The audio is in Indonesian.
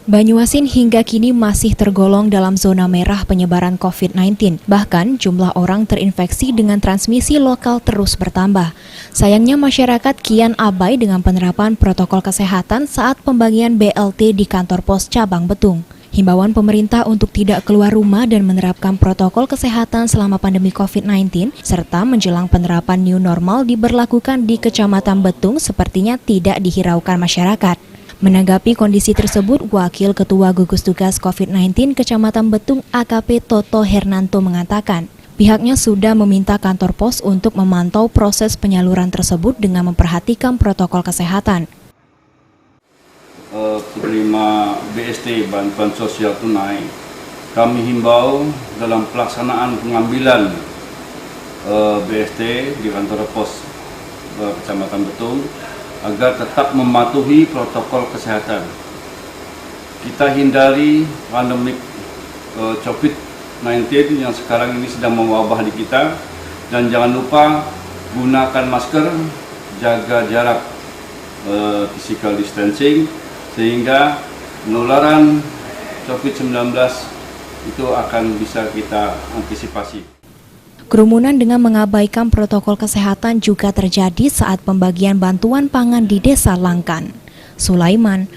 Banyuasin hingga kini masih tergolong dalam zona merah penyebaran COVID-19. Bahkan jumlah orang terinfeksi dengan transmisi lokal terus bertambah. Sayangnya masyarakat kian abai dengan penerapan protokol kesehatan saat pembagian BLT di kantor pos cabang Betung. Himbauan pemerintah untuk tidak keluar rumah dan menerapkan protokol kesehatan selama pandemi COVID-19 serta menjelang penerapan new normal diberlakukan di Kecamatan Betung sepertinya tidak dihiraukan masyarakat. Menanggapi kondisi tersebut, Wakil Ketua Gugus Tugas COVID-19 Kecamatan Betung AKP Toto Hernanto mengatakan, pihaknya sudah meminta kantor pos untuk memantau proses penyaluran tersebut dengan memperhatikan protokol kesehatan. Penerima BST bantuan sosial tunai, kami himbau dalam pelaksanaan pengambilan BST di kantor pos Kecamatan Betung agar tetap mematuhi protokol kesehatan. Kita hindari pandemik COVID-19 yang sekarang ini sedang mewabah di kita, dan jangan lupa gunakan masker, jaga jarak physical distancing, sehingga penularan COVID-19 itu akan bisa kita antisipasi. Kerumunan dengan mengabaikan protokol kesehatan juga terjadi saat pembagian bantuan pangan di Desa Langkan. Sulaiman,